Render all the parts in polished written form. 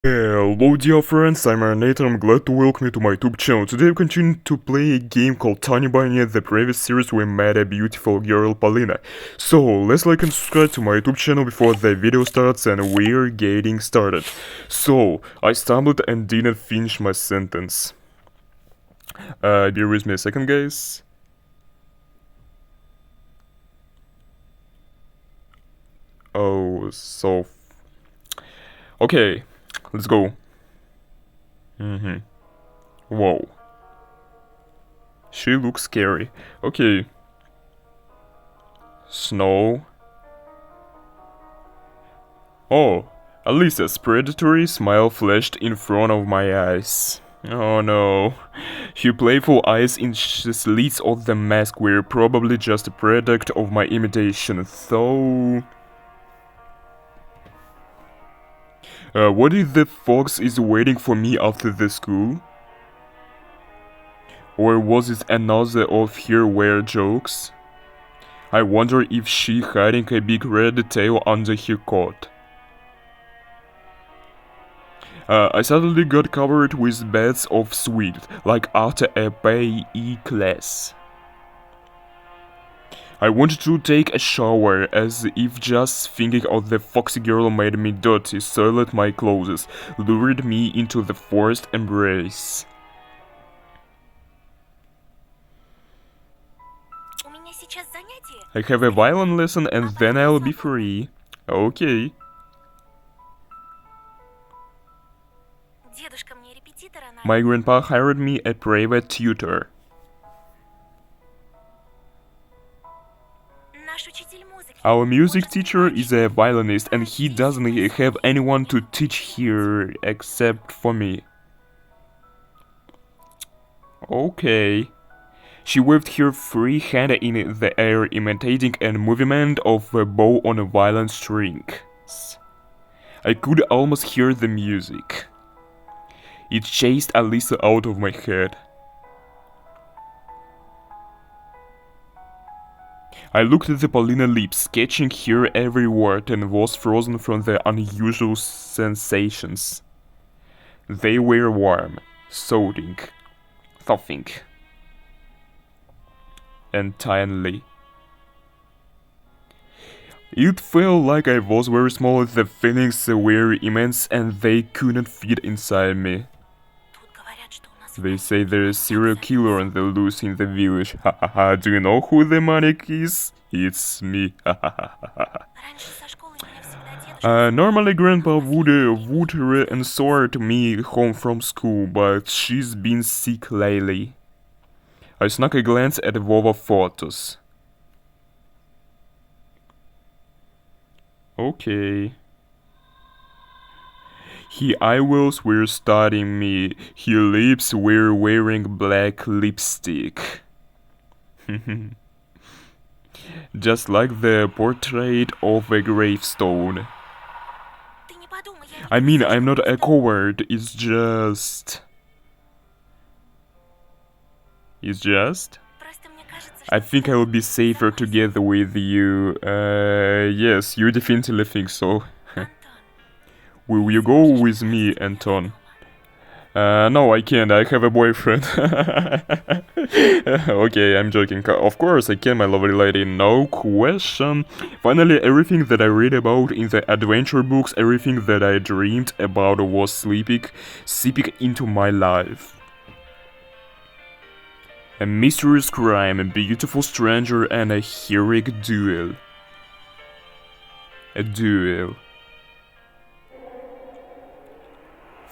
Hello dear friends, I'm Arnate and I'm glad to welcome you to my YouTube channel. Today we continue to play a game called Tiny Bunny. In the previous series we met a beautiful girl, Paulina. So, let's like and subscribe to my YouTube channel before the video starts and we're getting started. So, I stumbled and didn't finish my sentence. Bear with me a second, guys. Oh, so... Okay, let's go. Whoa. She looks scary. Okay. Snow. Oh, Alisa's predatory smile flashed in front of my eyes. Oh no. Her playful eyes in the slits of the mask were probably just a product of my imitation, though... what if the fox is waiting for me after the school? Or was it another of her weird jokes? I wonder if she hiding a big red tail under her coat. I suddenly got covered with bags of sweets, like after a PE class. I wanted to take a shower, as if just thinking of the foxy girl made me dirty, soiled my clothes, lured me into the forced embrace. I have a violin lesson and then I'll be free. Okay. My grandpa hired me a private tutor. Our music teacher is a violinist and he doesn't have anyone to teach here except for me. Okay. She waved her free hand in the air, imitating a movement of a bow on a violin strings. I could almost hear the music. It chased Alisa out of my head. I looked at the Paulina lips, catching her every word, and was frozen from the unusual sensations. They were warm, soothing, thumping, and tiny. It felt like I was very small, the feelings were immense and they couldn't fit inside me. They say there's a serial killer on the loose in the village. Hahaha, do you know who the maniac is? It's me. Normally Grandpa would escort me home from school, but she's been sick lately. I snuck a glance at Vova photos. Okay. Her eyeballs were studying me. Her lips were wearing black lipstick. Just like the portrait of a gravestone. I mean, I'm not a coward, it's just... I think I will be safer together with you. Yes, you definitely think so. Will you go with me, Anton? No, I can't, I have a boyfriend. Okay, I'm joking. Of course I can, my lovely lady, no question. Finally, everything that I read about in the adventure books, everything that I dreamed about was seeping into my life. A mysterious crime, a beautiful stranger, and a heroic duel. A duel.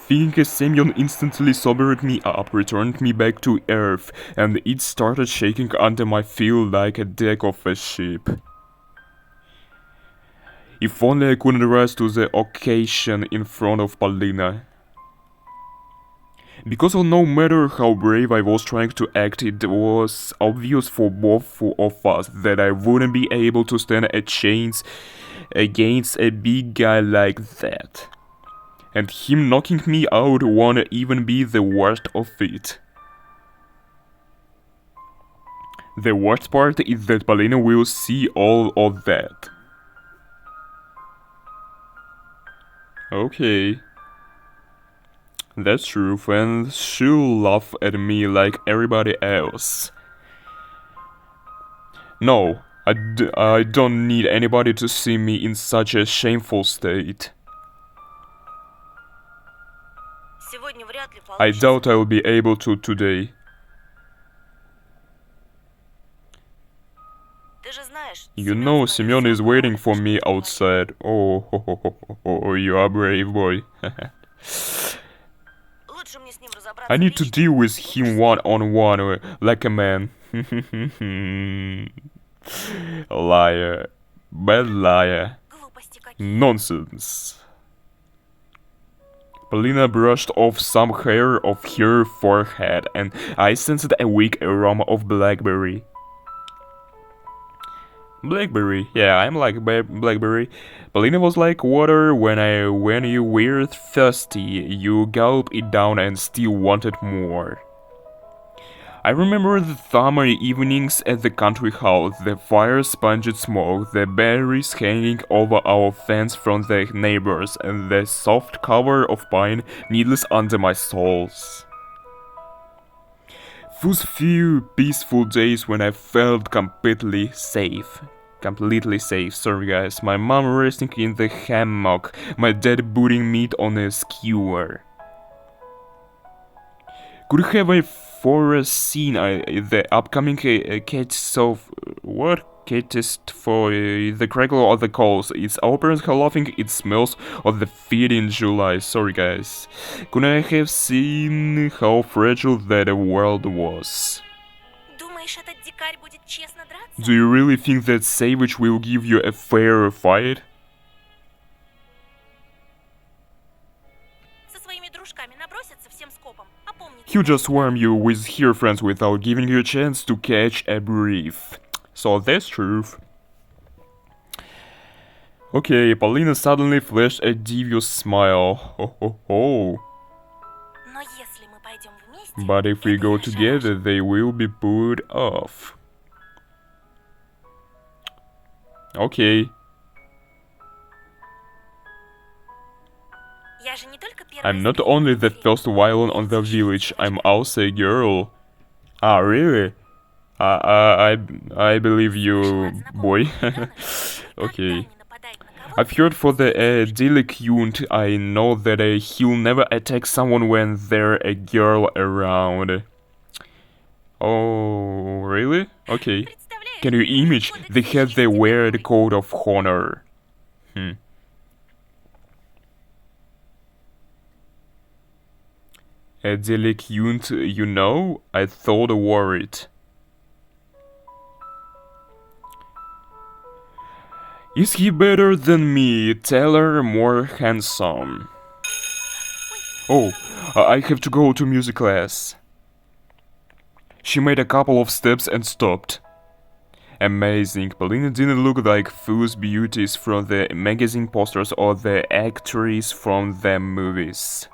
Thinking a Semyon instantly sobered me up, returned me back to earth, and it started shaking under my feet like a deck of a ship. If only I couldn't rise to the occasion in front of Paulina. Because no matter how brave I was trying to act, it was obvious for both of us that I wouldn't be able to stand a chance against a big guy like that. And him knocking me out won't even be the worst of it. The worst part is that Paulina will see all of that. Okay. That's true, and she'll laugh at me like everybody else. No, I don't need anybody to see me in such a shameful state. I doubt I'll be able to today. You know, Semyon is waiting for me outside. Oh, you are brave, boy. I need to deal with him one-on-one, like a man. Liar. Bad liar. Nonsense. Polina brushed off some hair of her forehead, and I sensed a weak aroma of blackberry. Blackberry, yeah, I'm like blackberry. Polina was like water when you were thirsty, you gulp it down and still wanted more. I remember the summer evenings at the country house, the fire-sponged smoke, the berries hanging over our fence from the neighbors, and the soft cover of pine needles under my soles. Those few peaceful days when I felt completely safe. Sorry guys. My mom resting in the hammock, my dad putting meat on a skewer. Could have I foreseen the upcoming catast for the crackle or the coals? It's our parents laughing, it smells of the feed in July. Sorry guys. Could I have seen how fragile that world was? Do you really think that savage will give you a fair fight? He'll just swarm you with her friends without giving you a chance to catch a breath. So that's truth. Okay, Polina suddenly flashed a devious smile. Oh. But if we go together, they will be put off. Okay. I'm not only the first violin on the village, I'm also a girl. Ah, really? I believe you, boy. Okay. I've heard for the delinquent, I know that he'll never attack someone when there's a girl around. Oh, really? Okay. Can you imagine? They have the weird code of honor. A delinquent, you know? I thought worried. Is he better than me? Taller, more handsome. Oh, I have to go to music class. She made a couple of steps and stopped. Amazing. Polina didn't look like those beauties from the magazine posters or the actresses from the movies.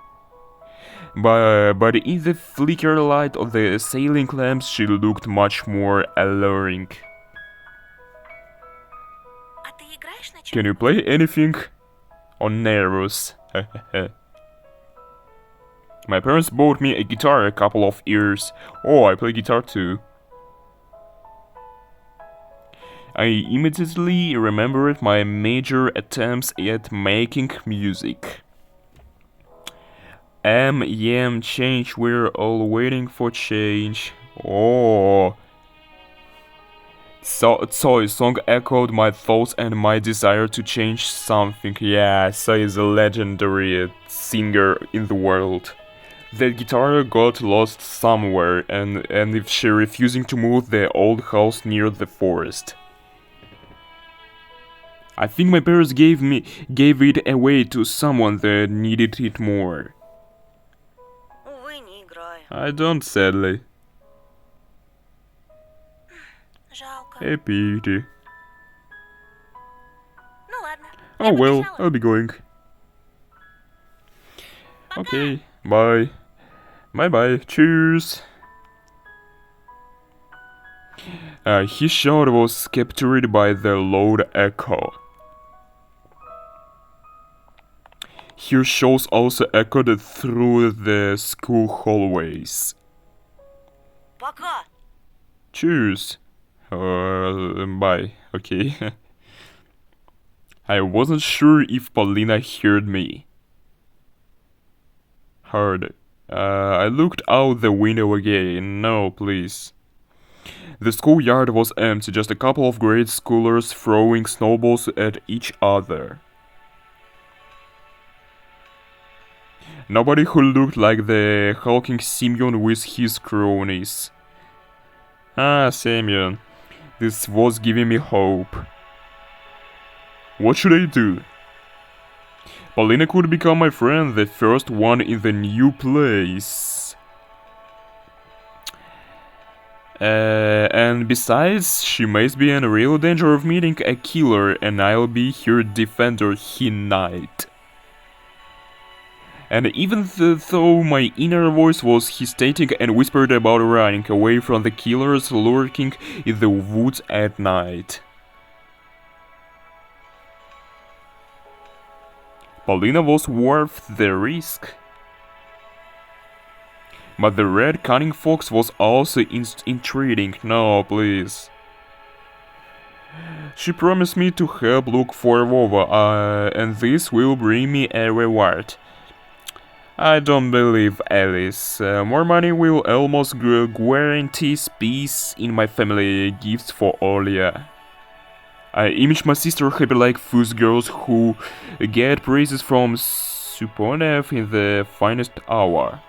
But in the flicker light of the sailing lamps, she looked much more alluring. Can you play anything? On nervous. My parents bought me a guitar a couple of years. Oh, I play guitar too. I immediately remembered my major attempts at making music. Change, we're all waiting for change. Oh. So a song echoed my thoughts and my desire to change something. Yeah, So is a legendary singer in the world. The guitar got lost somewhere, and if she refusing to move the old house near the forest. I think my parents gave it away to someone that needed it more. I don't, sadly. A pity. Oh well, I'll be going. Okay, bye. Bye-bye, cheers. His shout was captured by the loud echo. Her shows also echoed through the school hallways. Пока. Cheers. Bye. Okay. I wasn't sure if Paulina heard me. Heard. I looked out the window again. No, please. The schoolyard was empty, just a couple of grade schoolers throwing snowballs at each other. Nobody who looked like the hulking Simeon with his cronies. Ah, Simeon. This was giving me hope. What should I do? Paulina could become my friend, the first one in the new place. And besides, she might be in real danger of meeting a killer, and I'll be her defender tonight. And even though my inner voice was hesitating and whispered about running away from the killers lurking in the woods at night. Paulina was worth the risk. But the red cunning fox was also intriguing. No, please. She promised me to help look for Vova, and this will bring me a reward. I don't believe Alice. More money will almost guarantee peace in my family. Gifts for Olia. I image my sister happy like fuzz girls who get praises from Suponev in the finest hour.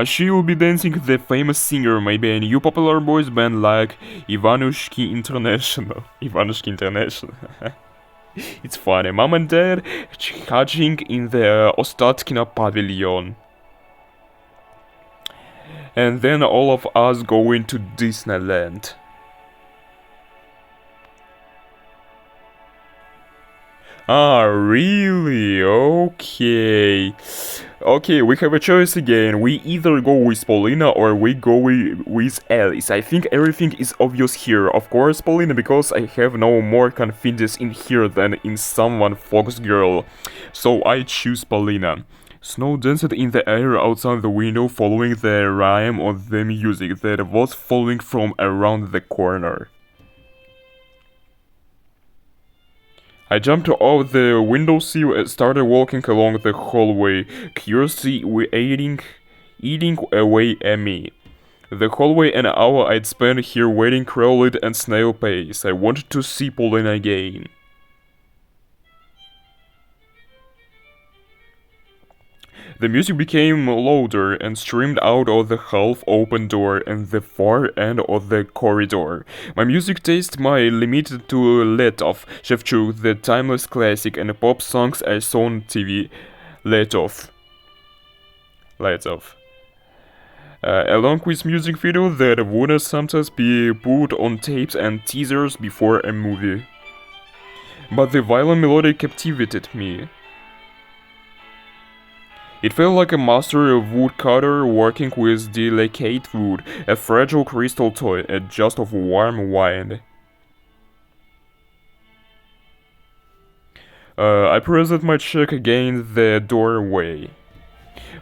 She will be dancing the famous singer, maybe a new popular boys band like Ivanushki International. Ivanushki International. It's funny. Mom and Dad charging in the Ostatkina pavilion. And then all of us going to Disneyland. Ah, really? Okay. Okay, we have a choice again. We either go with Paulina or we go with Alice. I think everything is obvious here. Of course, Paulina, because I have no more confidence in her than in someone fox girl. So I choose Paulina. Snow danced in the air outside the window following the rhyme of the music that was falling from around the corner. I jumped out the windowsill and started walking along the hallway, curiosity eating away at me. The hallway an hour I'd spent here waiting crawled at snail pace. I wanted to see Paulina again. The music became louder and streamed out of the half-open door at the far end of the corridor. My music taste might limited to Letov, Shevchuk, the timeless classic, and pop songs I saw on TV. Letov. Along with music videos that would sometimes be put on tapes and teasers before a movie. But the violent melody captivated me. It felt like a master woodcutter working with delicate wood, a fragile crystal toy, a just of warm wine. I pressed my cheek against the doorway.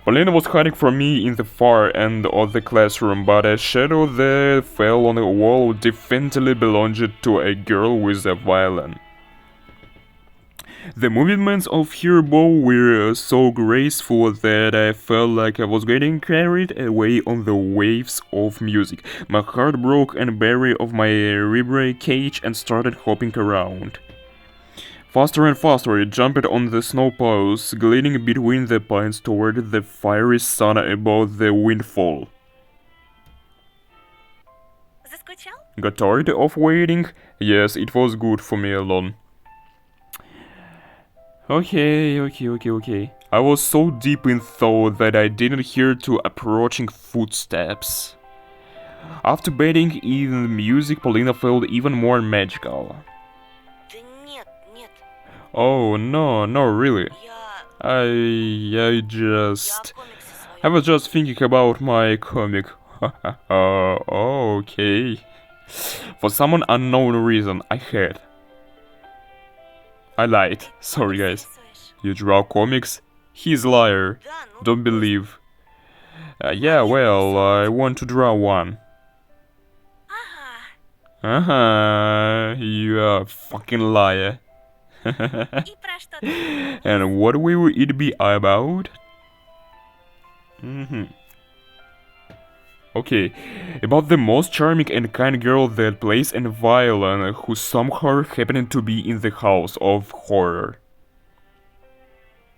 Paulina was hiding from me in the far end of the classroom, but a shadow that fell on the wall definitely belonged to a girl with a violin. The movements of her bow were so graceful that I felt like I was getting carried away on the waves of music. My heart broke and buried of my rib cage and started hopping around. Faster and faster, it jumped on the snow piles, gliding between the pines toward the fiery sun above the windfall. Got tired of waiting? Yes, it was good for me alone. Okay. I was so deep in thought that I didn't hear two approaching footsteps. After bathing in music, Paulina felt even more magical. Oh, no, really. I was just thinking about my comic. Okay. For some unknown reason, I had. I lied. Sorry, guys. You draw comics? He's a liar. Да, ну Don't believe. Yeah, well, I want to draw one. Ага. You are a fucking liar. И про что ты? And what will it be about? Okay, about the most charming and kind girl that plays a violin who somehow happened to be in the house of horror.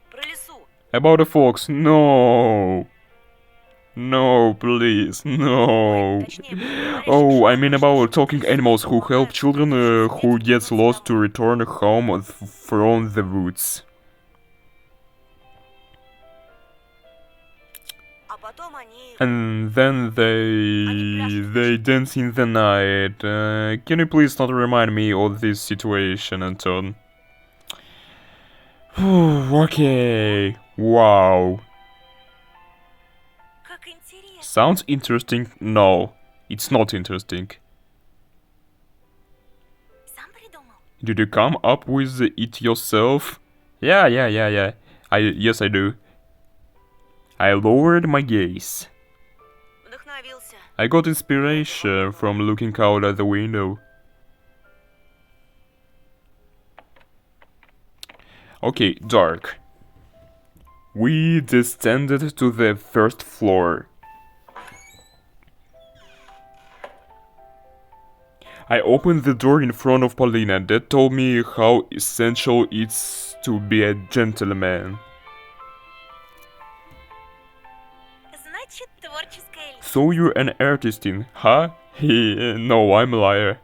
Про лису. About a fox, no. No, please, no. Oh, I mean about talking animals who help children who gets lost to return home from the woods. А потом они... And then they dance in the night. Can you please not remind me of this situation, Anton? Okay. Wow. Как интересно. Sounds interesting? No, it's not interesting. Сам придумал? Did you come up with it yourself? Yeah. Yes, I do. I lowered my gaze. Вдохновился. I got inspiration from looking out at the window. Okay, dark. We descended to the first floor. I opened the door in front of Paulina. That told me how essential it's to be a gentleman. Значит, творческая лиса. So you're an artist in, huh? No, I'm a liar.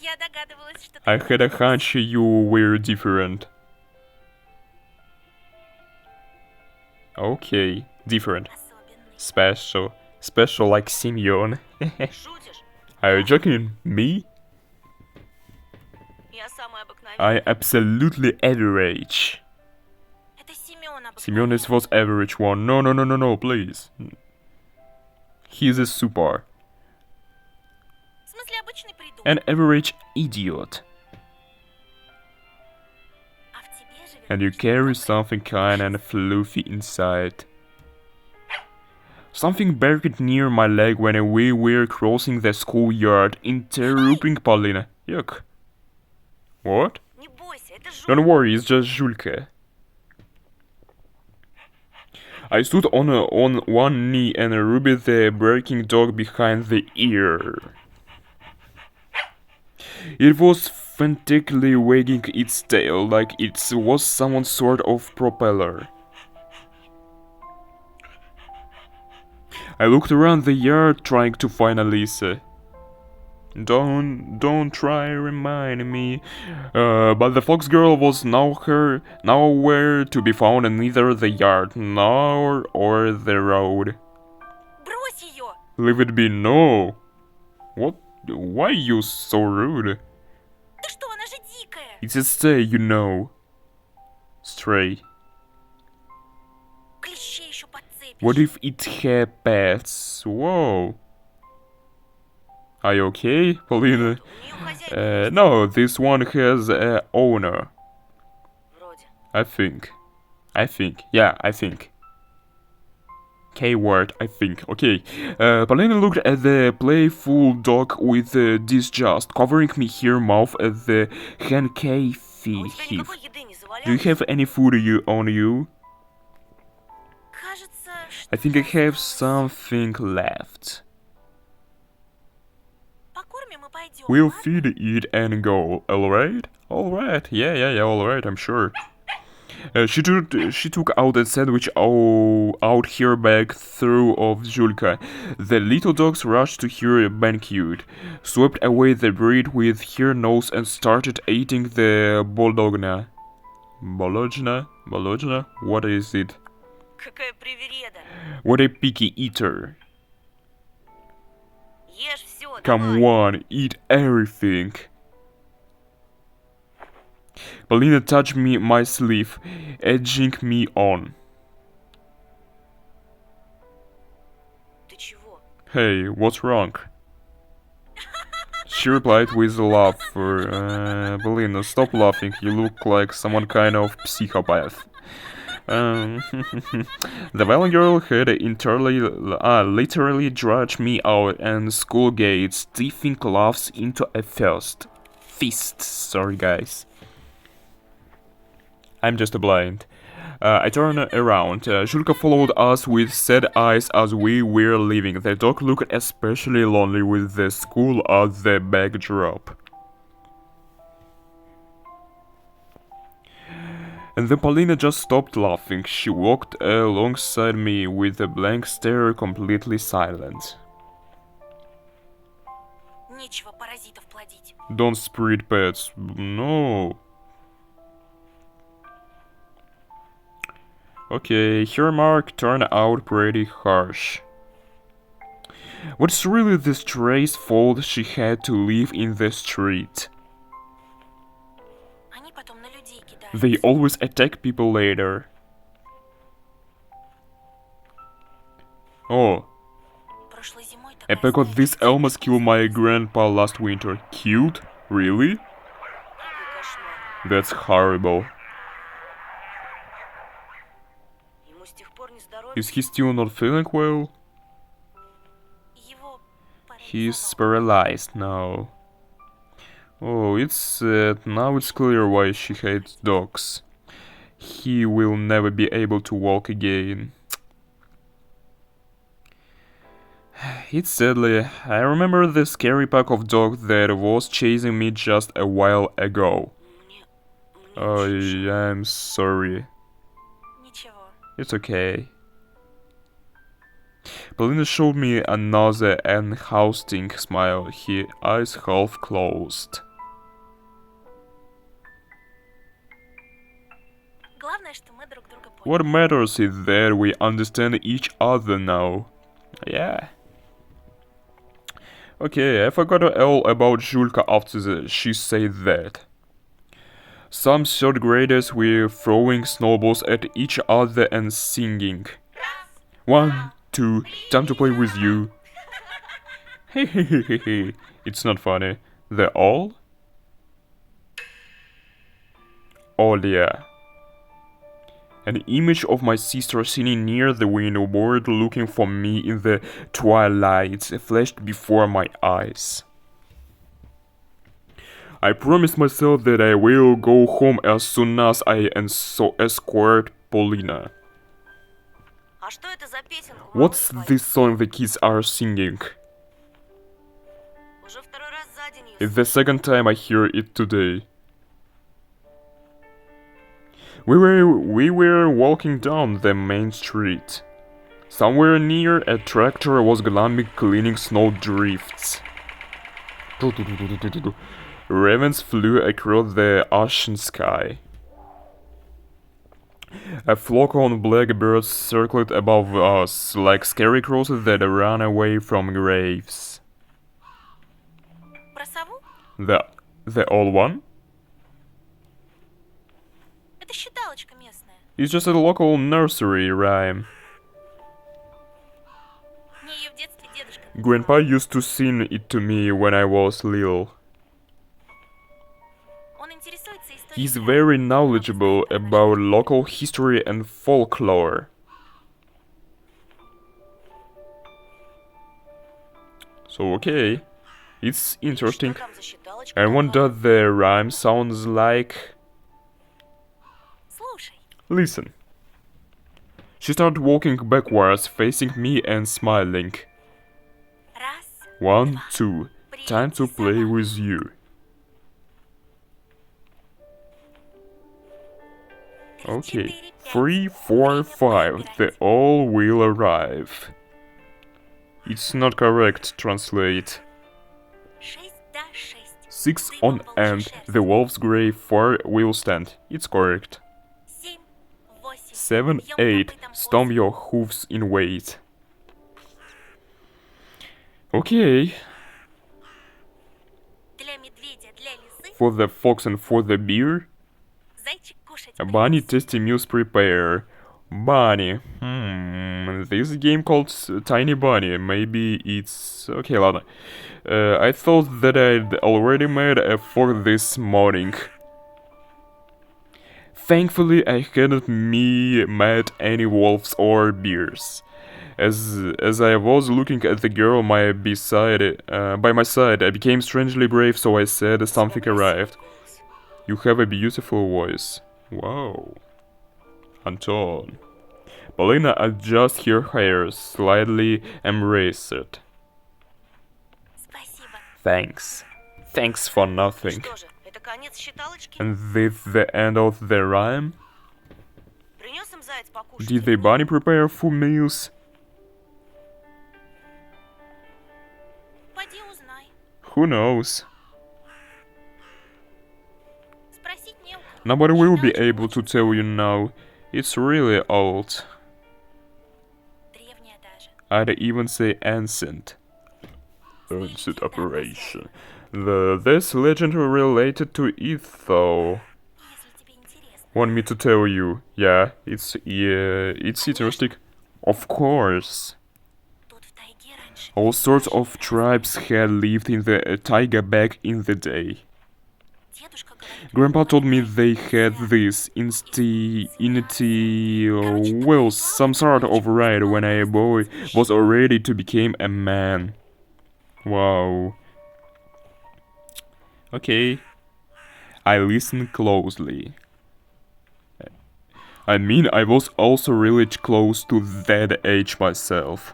Я догадывалась, что I ты had a hunch you were different. Okay, different. особенный. Special like Simeon. Шутишь? Are you joking? Me? Я самый обыкновенный. I absolutely average. Это Семён обыкновенный. Simeon is was average one. No, please. He's a super. В смысле, обычный придурок. An average idiot. А в тебе живет And you нечто carry доброе. something kind and fluffy inside. Something buried near my leg when we were crossing the schoolyard, interrupting Paulina. Yuck. What? Не бойся, это жуть. Don't worry, it's just Julka. I stood on one knee and rubbed the barking dog behind the ear. It was frantically wagging its tail like it was some sort of propeller. I looked around the yard trying to find Alisa. Don't try remind me. But the fox girl was nowhere to be found in neither the yard nor or the road. Брось ее. Leave it be, no. What? Why you so rude? Да что, она же дикая. It's a stray, you know. Stray. Клещей еще подцепишь. What if it had pets? Whoa. Are you okay, Paulina? У нее хозяйка есть. No, this one has a owner. Вроде. I think. Yeah, I think. K-word, I think. Okay. Paulina looked at the playful dog with disgust, covering me her mouth at the А у тебя handkerchief. никакой еды не Do you завалялось? have any food on you? Кажется, I think I что have осталось. something left. Покормим и пойдем. We'll ладно? feed it and go, alright? Alright, yeah, alright, I'm sure. She took out a sandwich out her bag through of Julka. The little dogs rushed to her banquet, swept away the bread with her nose and started eating the bologna. Bologna? What is it? Какая привереда. What a picky eater. Ешь все, Come давай. on, eat everything. Paulina touched my sleeve, edging me on. Ты чего? Hey, what's wrong? She replied with a laugh. Polina, stop laughing. You look like someone kind of psychopath. The violent girl had literally dragged me out and school gates, tipping laughs into a fist. Sorry, guys. I'm just a blind. I turned around. Julka followed us with sad eyes as we were leaving. The dog looked especially lonely with the school as the backdrop. And then Polina just stopped laughing. She walked alongside me with a blank stare, completely silent. Нечего паразитов плодить. Don't spread pets. No. Okay, her remark turned out pretty harsh. What's really the stray's fault she had to live in the street? Они потом на людей кидаются. They always attack people later. Oh, Прошлой зимой a такая pack of стая these детей almost killed my grandpa last winter. Killed? Really? Какой кошмар. That's horrible. Ему с тех пор не здоровье. Is he still not feeling well? Его He's парализовало. paralyzed now. Oh, it's sad. Now it's clear why she hates dogs. He will never be able to walk again. It's sadly. I remember the scary pack of dogs that was chasing me just a while ago. Мне Oh, очень жаль. I'm sorry. Ничего. It's okay. Polina showed me another unhousing smile, her eyes half closed. Главное, что мы друг друга поняли. What matters is that we understand each other now. Yeah. Okay, I forgot all about Julka after she said that. Some third graders were throwing snowballs at each other and singing. 1, 2, time to play with you. Hehehehe. It's not funny. They're all? Oh yeah. An image of my sister sitting near the window board looking for me in the twilight flashed before my eyes. I promised myself that I will go home as soon as I escort Polina. А что это за песенка? What's Малыш this song the kids are singing? поет? Уже второй раз за день её It's the second time I hear it today. We were walking down the main street. Somewhere near, a tractor was gladly cleaning snow drifts. Ravens flew across the ocean sky. A flock of blackbirds circled above us, like scarecrows that ran away from graves. Про сову? The old one? Это считалочка местная. It's just a local nursery rhyme. Мне её в детстве дедушка Grandpa used to sing it to me when I was little. Он интересуется историей. He's very knowledgeable about local history and folklore. So okay, it's interesting. Что там за считалочка And what такая? does the rhyme sounds like? Слушай, Listen. She started walking backwards, facing me and smiling. раз, 1, 2, time to play with you. Okay, 3, 4, 5, they all will arrive. It's not correct, translate. 6 да 6. 6 on end, the wolf's grey fur will stand. It's correct. 7, 8. 7, 8, stomp your hooves in weight. Okay, Для медведя, для лисы, for the fox and for the bear, зайчик кушать. a bunny tasty meals prepare. Bunny, this game called Tiny Bunny. Maybe it's... Okay, ладно. I thought that I'd already made a fork this morning. Thankfully, I hadn't met any wolves or bears. As I was looking at the girl by my side, I became strangely brave, so I said something arrived. You have a beautiful voice. Wow. Anton. Polina adjusts her hair, slightly embraced it. Спасибо. Thanks. Thanks for nothing. Что же, это конец считалочки? And this the end of the rhyme? Принес им заяц покушать? Did the bunny prepare full meals? Пойди узнай. Who knows? Спросить не у кого. Nobody will be able to tell you now. It's really old. Древняя даже. I'd even say ancient. Ancient operation. This legend related to it though. Если тебе интересно. Want me to tell you? Yeah, it's interesting. Of course. Тут в тайге раньше. All sorts of tribes had lived in the taiga back in the day. Дедушка говорит, Grandpa told me they had this well, some sort of right when a boy was ready to become a man. Wow. Okay. I listened closely. I mean, I was also really close to that age myself.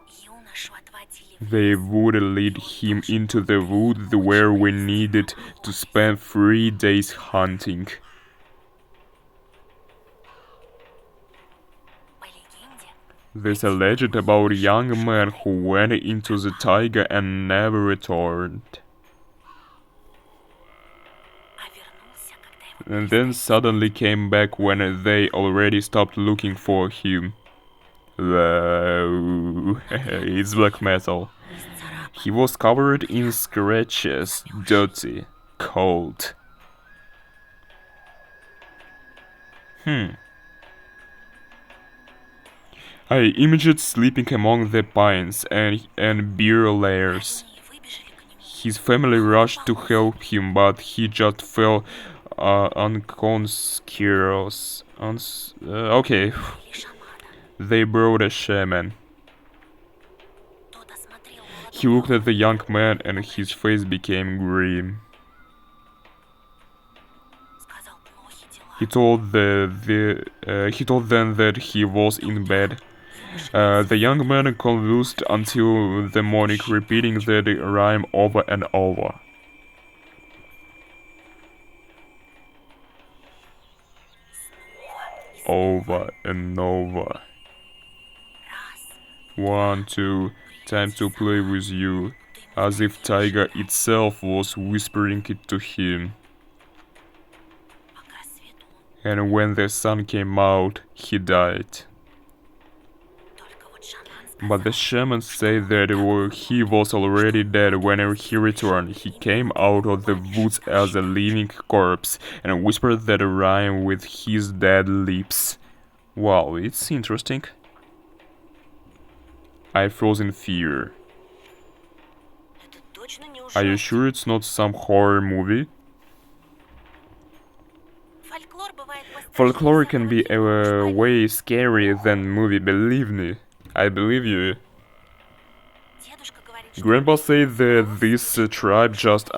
юношу отводили в They would lead him into the woods where we needed to spend 3 days hunting. по легенде. There's a legend about a young man who went into the taiga and never returned. А вернулся, когда его And then suddenly came back when they already stopped looking for him. Whoa, it's black metal. He was covered in scratches, dirty, cold. I imaged sleeping among the pines and beer layers. они выбежали к нему. His family rushed to help him, but he just fell unconscious. Okay, И шамана. they brought a shaman. Тот осмотрел He looked at the young man and his face became grim. сказал плохи дела. He told them that he was in bed. The young man convulsed until the morning, repeating the rhyme over and over. Over and over. Раз. 1, 2, time to play with you. As if taiga itself was whispering it to him. Пока светло. And when the sun came out, he died. Только вот шаман сказал. But the shaman said that he was already dead whenever he returned. He came out of the woods as a living corpse and whispered that rhyme with his dead lips. Wow, it's interesting. I froze in fear. Это точно не Are you ужасно. sure it's not some horror movie? Фольклор бывает пострашнее Folklore can самого be фильма. way scarier than movie, believe me. I believe you. Дедушка говорит, что Grandpa said that this tribe just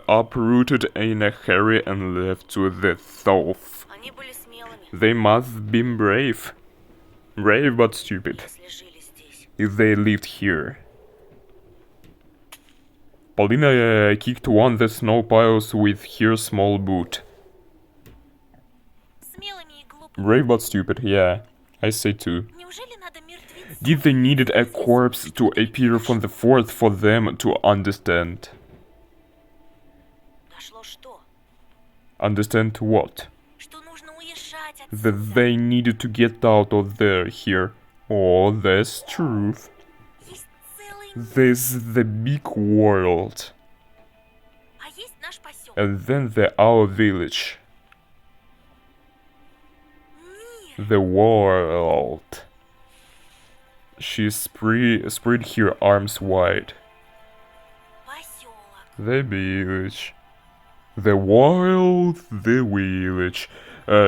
uprooted in a hurry and left to the south. они были смелыми, They must have been brave. Brave but stupid. если жили здесь. If they lived here. Paulina kicked one of the snow piles with her small boot. Смелыми и глупыми. Brave but stupid, yeah. I say too. Неужели надо мертвец? Did they needed a corpse to appear from the forth for them to understand? Дошло что? Understand what? Что нужно уезжать That отсюда. they needed to get out of there here. Oh, that's truth. Есть целый This is the big world. а есть наш поселок. And then our village. Мир. The world. she spread her arms wide. Поселок. The village. The village.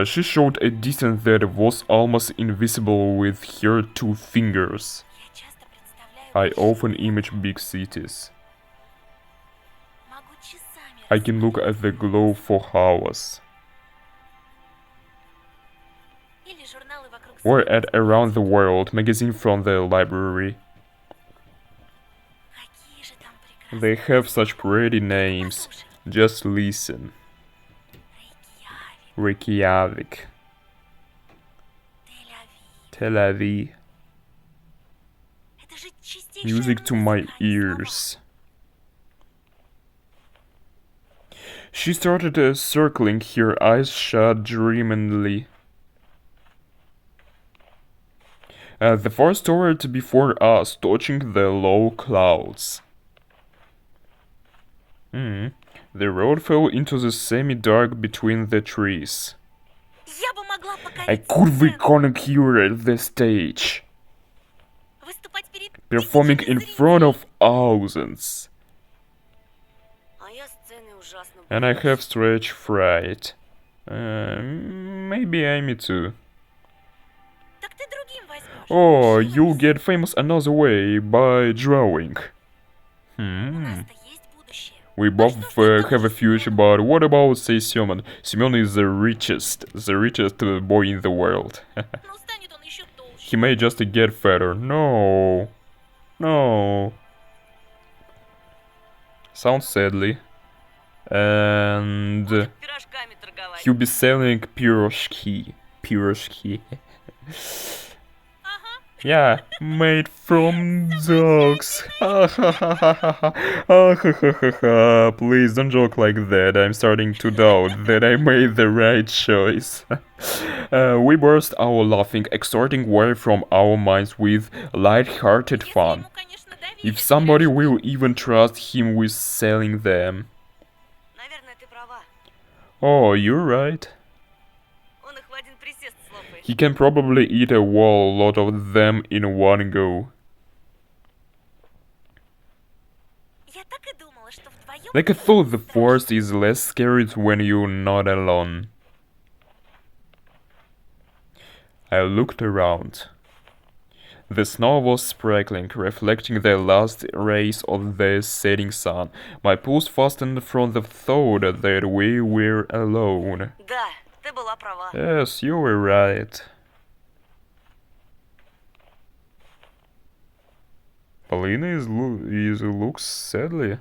She showed a distance that was almost invisible with her 2 fingers. Я часто представляю, I большие often города. image big cities. Могу часами I can look рассматривать at the globe for hours. или журналы вокруг Or света. at Around the World, magazine from the library. Какие же там прекрасные. They have such pretty names. Послушай, Just listen. Рейкьявик, Reykjavik, Тель-Авив. Tel Aviv. Это же чистейшая Music to my музыка, а не слова. ears. She started circling, her eyes shut dreamily. The forest towered before us, touching the low clouds. The road fell into the semi-dark between the trees. Я бы могла I покорить could be сцену, conquer the stage, выступать перед performing тысячами in зрителей. front of thousands. А я сцены ужасно And I боюсь. have stage fright. Maybe me too. Так ты другим возьмешь. Oh, Живопись. you'll get famous another way, by drawing. У нас-то есть будущее. We both have a future, but what about, say, Semyon? Semyon is the richest boy in the world. Ну, станет он еще толще. He may just get fatter. No. No. Sounds sadly. And Будет пирожками торговать. he'll be selling piroshki. Piroshki. Ага. Yeah, made from dogs. Please don't joke like that. I'm starting to doubt that I made the right choice. We burst out laughing, extorting worry from our minds with light-hearted Если fun. ему, конечно, доверить If somebody пирожки. will even trust him with selling them. Наверное, ты права. Oh, you're right. Он их в один присест слопает. He can probably eat a whole lot of them in one go. Я так и думала, что вдвоем... Like I thought the forest is less scary when you're not alone. I looked around. The snow was sparkling, reflecting the last rays of the setting sun. My pulse fastened from the thought that we were alone. Да, ты была права. Yes, you were right. Polina looks sadly.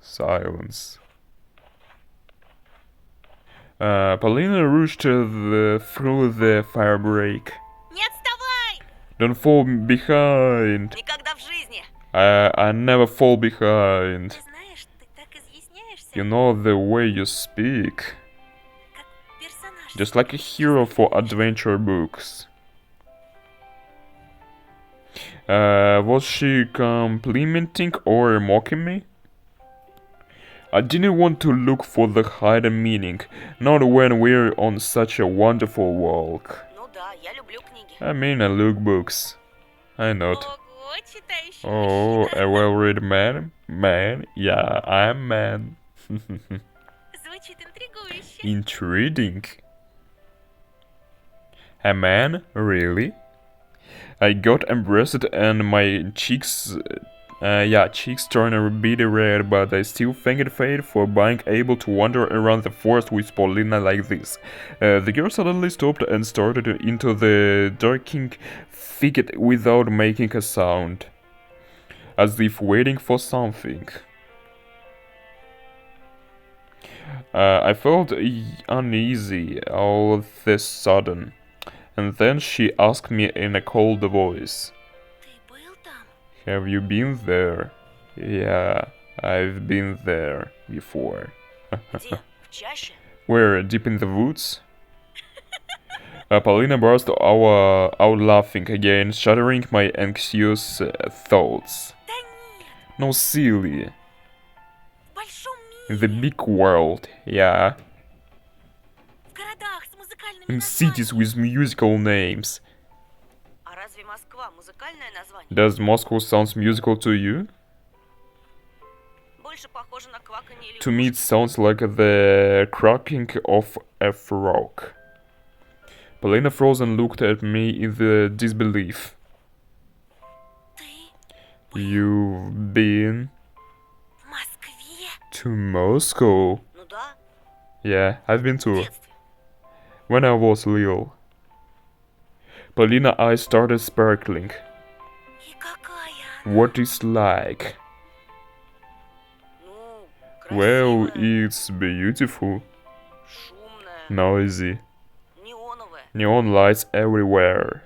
Silence. Polina rushed through the firebreak. Не отставай! Don't fall behind. Никогда в жизни. I never fall behind. Ты знаешь, ты так изъясняешься, You know the way you speak. как персонаж. Just like a hero for adventure books. Was she complimenting or mocking me? I didn't want to look for the hidden meaning, not when we're on such a wonderful walk. Ну да, я люблю книги. I mean, I look books. I not. Ого, читающий Oh, мужчина. a well-read man? Man? Yeah, I'm man. Звучит интригующе. Intriguing. A man? Really? I got embarrassed and my cheeks turned a bit red, but I still thanked fate for being able to wander around the forest with Paulina like this. The girl suddenly stopped and started into the darkening thicket without making a sound, as if waiting for something. I felt uneasy all of a sudden, and then she asked me in a cold voice, Ты был там? "Have you been there?" Yeah, I've been there before. Где? В чаще? Where, deep in the woods? Paulina burst out laughing again, shattering my anxious thoughts. Да нет, No, silly. в большом In мире. the big world, yeah. В городах с музыкальными In названиями. cities with musical names. А разве Москва музыкальное название? Does Moscow sound musical to you? Больше похоже на кваканье To me it лягушки. sounds like the cracking of a frog. Polina froze and looked at me in the disbelief. Ты You've been в Москве? to Moscow? Ну да, Yeah, I've been в too. детстве. When I was little. Polina's eyes started sparkling. И какая она? What is like? Ну, Well, красивая, it's beautiful, шумная, noisy, неоновая. neon lights everywhere.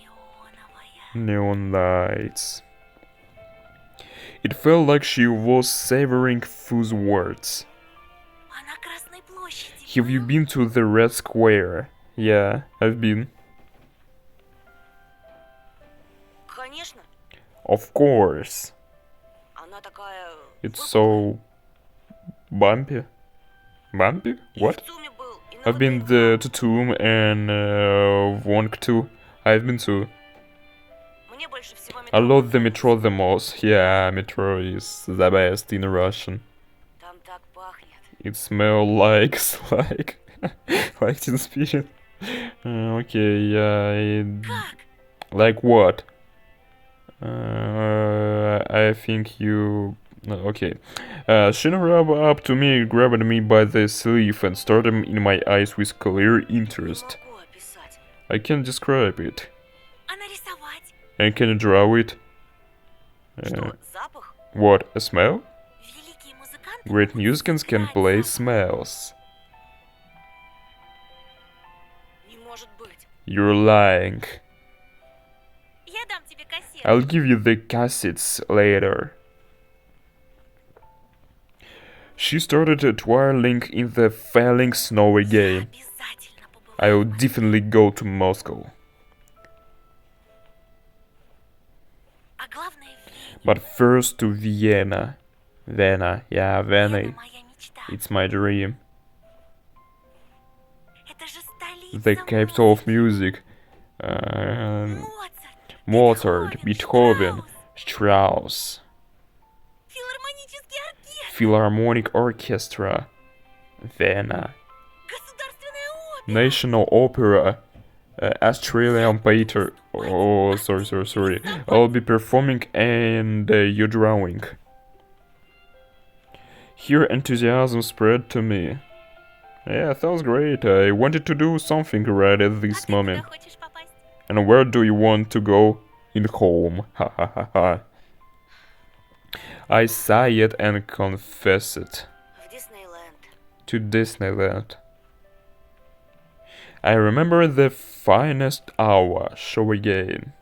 Неоновая. Neon lights. It felt like she was savoring Fu's words. А на Красной площади Have you был? been to the Red Square? Yeah, I've been. Конечно, Of course. она такая... It's выпуклая. so bumpy. Bumpy? И What? в ЦУМе был, и на I've been ВДНХ. to Tomb and Wonk too. I've been to. Мне больше всего I метро love the понравилось. metro the most. Yeah, metro is the best in Russian. Там так пахнет. It smells like like Teen Spirit. Okay, yeah. Как? Like what? I think you. Okay. She ran up to me, grabbed me by the sleeve, and stared in my eyes with clear Не interest. могу описать. I can't describe it. А нарисовать? I can draw it. Что, запах? What? A smell? Великие музыканты Great могут musicians can собирать play запах. smells. Не может быть. You're lying. Я дам тебе кассету. I'll give you the cassettes later. She started twirling in the falling snow Я again. обязательно побываю. I'll definitely go to Moscow. А главное, Вене. But first to Vienna. Vienna, yeah, Вена Vienna. моя мечта. It's my dream. Это же столица The capital of музыки. music. Моцарт, Mozart, Beethoven, Штраус, Strauss, филармонический оркестр, Philharmonic Orchestra, Vienna, государственная опера. National Opera, Australian Theatre. Oh, sorry. I'll be performing and you're drawing. Her enthusiasm spread to me. Yeah, sounds great. I wanted to do something right at А this ты куда moment. хочешь попасть? And where do you want to go? In home. Ha ha ha ha. I sighed and confessed. В Диснейленд. To Disneyland. I remember the finest hour show again.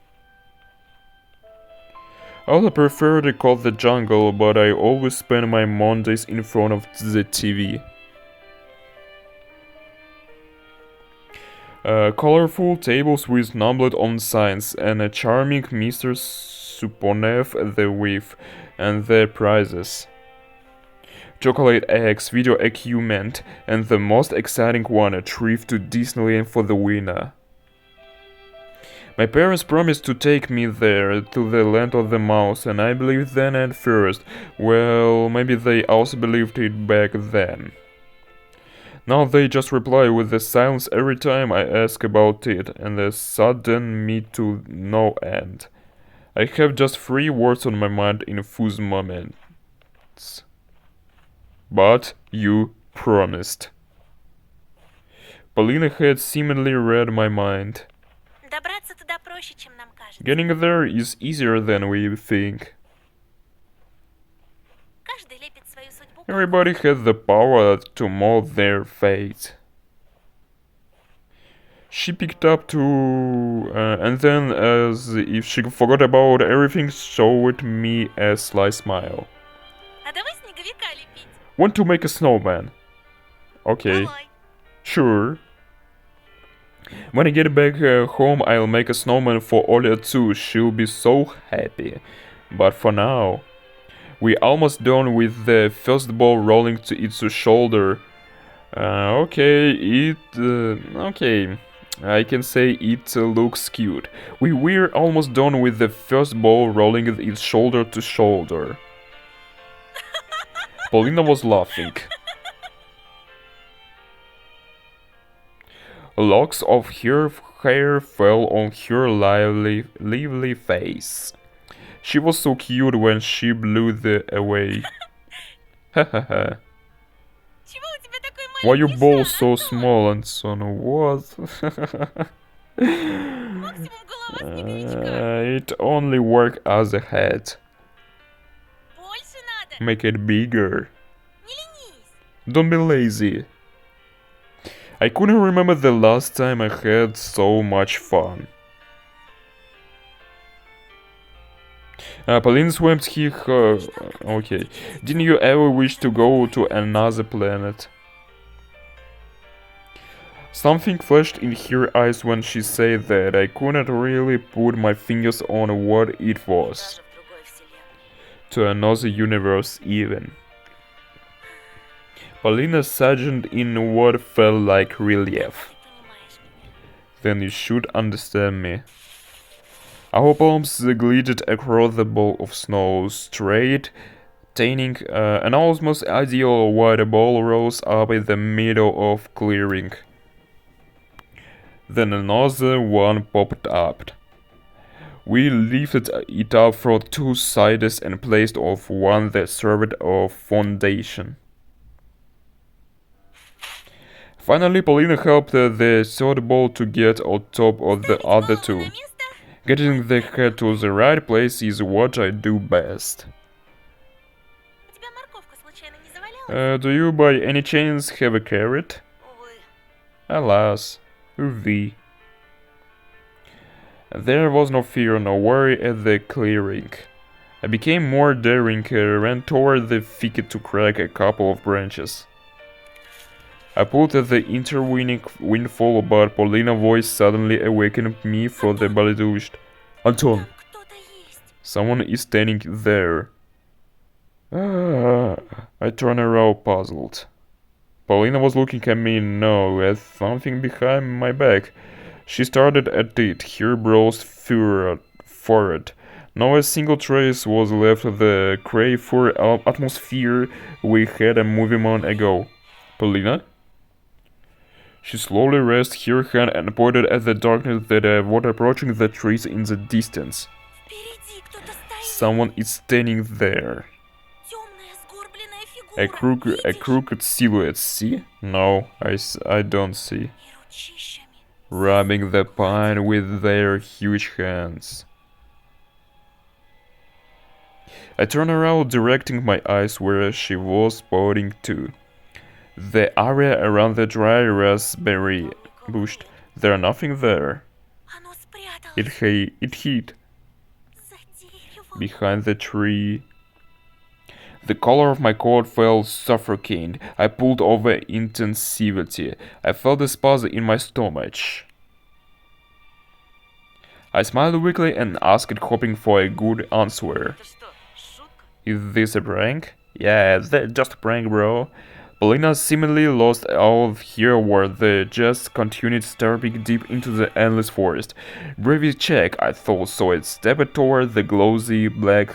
I would prefer to call the jungle, but I always spend my Mondays in front of the TV. Colorful tables with numbered-on signs and a charming Mr. Suponev with and their prizes. Chocolate eggs, video equipment, and the most exciting one, a trip to Disneyland for the winner. My parents promised to take me there, to the land of the mouse, and I believed them at first. Well, maybe they also believed it back then. Now they just reply with the silence every time I ask about it, and they sadden me to no end. I have just 3 words on my mind in Fu's moments. But you promised. Polina had seemingly read my mind. Добраться туда проще, чем нам кажется. Getting there is easier than we think. Каждый лепит свою судьбу. Everybody has the power to mold their fate. She picked up to, and then, as if she forgot about everything, showed me a sly smile. А давай снеговика лепить. Want to make a snowman? Okay, Давай. sure. When I get back home, I'll make a snowman for Olia too. She'll be so happy. But for now, we're almost done with the first ball rolling to its shoulder. Okay. I can say it looks cute. We were almost done with the first ball rolling its shoulder to shoulder. Paulina was laughing. Locks of her hair fell on her lively face. She was so cute when she blew away. Hahaha. Чего у тебя такой Why your маленький ball шар, so Антон? small, Anton? What? Максимум голова с медведчика. It only work as a head. Больше надо. Make it bigger. Не ленись. Don't be lazy. I couldn't remember the last time I had so much fun. Pauline swamped okay. Didn't you ever wish to go to another planet? Something flashed in her eyes when she said that. I couldn't really put my fingers on what it was. Даже в другой вселенной. To another universe even. Paulina saddened in what felt like relief. Ты понимаешь меня. Then you should understand me. Our palms glided across the ball of snow, straight, taining an almost ideal white ball rose up in the middle of clearing. Then another one popped up. We lifted it up from two sides and placed off one that served of foundation. Finally, Paulina helped the third ball to get on top of the other Ставить two. голову на место. Getting the head to the right place is what I do best. У тебя морковка случайно не завалялась? Do you by any chance have a carrot? Увы. Alas, thee. There was no fear, no worry at the clearing. I became more daring, ran toward the thicket to crack a couple of branches. I pulled at the intervening windfall, but Paulina's voice suddenly awakened me from the baldush. Anton, Там кто-то есть. someone is standing there. I turned around puzzled. Paulina was looking at me, no, at something behind my back. She started at it, her brows furrowed. Not a single trace was left of the grey fur atmosphere we had a moment ago. Paulina? She slowly raised her hand and pointed at the darkness that was approaching the trees in the distance. Впереди кто-то стоит. Someone is standing there. Темная сгорбленная A фигура. Видишь? crooked silhouette, see? No, I don't see. И ручищами. Rubbing the pine with their huge hands. I turned around, directing my eyes where she was pointing to. The area around the dry raspberry bush. There's nothing there. Оно спряталось It hid за деревом. behind the tree. The color of my coat felt suffocating. I pulled over intensivity. I felt a spasm in my stomach. I smiled weakly and asked, hoping for a good answer. Это что, шутка? Is this a prank? Yeah, that's just a prank, bro. Paulina seemingly lost all of her words, just continued staring deep into the endless forest. Brave check, I thought, so I stepped toward the glossy black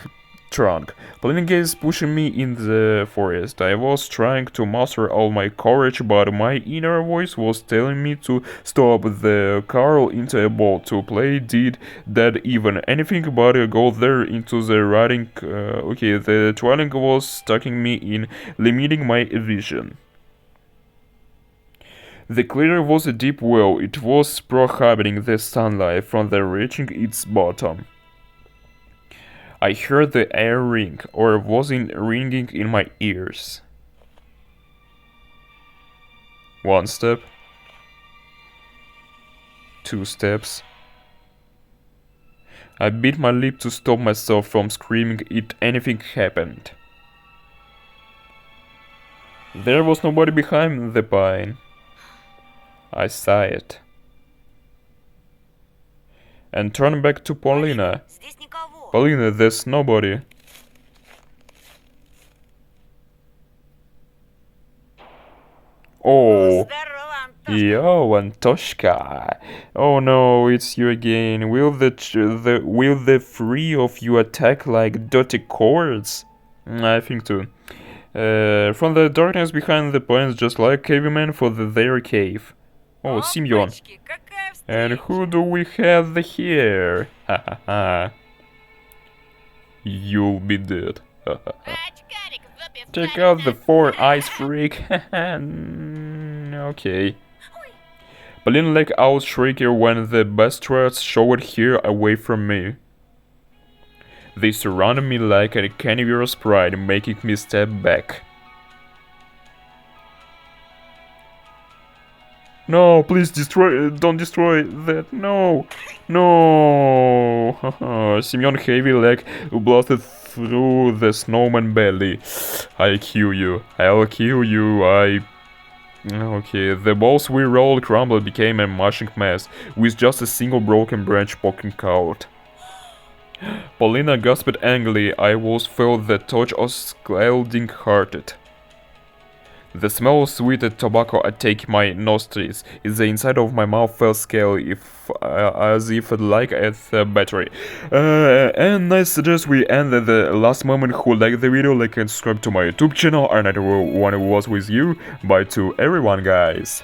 trunk. Paulina gaze pushing me in the forest. I was trying to muster all my courage, but my inner voice was telling me to stop. The curl into a ball to play did that even anything but go there into the riding. The twirling was stalking me in, limiting my vision. The clearer was a deep well. It was prohibiting the sunlight from reaching its bottom. I heard the air ring, or was it ringing in my ears? One step. 2 steps. I bit my lip to stop myself from screaming if anything happened. There was nobody behind the pine. I sighed. And turned back to Paulina. Здесь никого. Paulina, there's nobody. Oh, Здорово, Антошка. yo, Antoshka. Oh no, it's you again. Will the three of you attack like dirty cowards? I think too. From the darkness behind the pines, just like cavemen for their cave. Oh, Simeon. Опачки, какая And встреча. who do we have here? Ha ha ha. You'll be dead. Ha ha ha. Очкарик, записали Check out the нас. four eyes freak. Okay. Pauline let out shrieker when the bastards showed here away from me. They surrounded me like a carnivorous pride, making me step back. No, please don't destroy that, no, no. Simeon heavy leg blasted through the snowman belly. I'll kill you, Okay, the balls we rolled crumbled became a mushing mess, with just a single broken branch poking out. Paulina gasped angrily. I was felt the touch of scalding hearted. The smell of sweet tobacco attacked my nostrils. The inside of my mouth felt scaly, as if like a battery. And I suggest we end at the last moment. Who liked the video, like and subscribe to my YouTube channel. And I want to was with you. Bye to everyone, guys.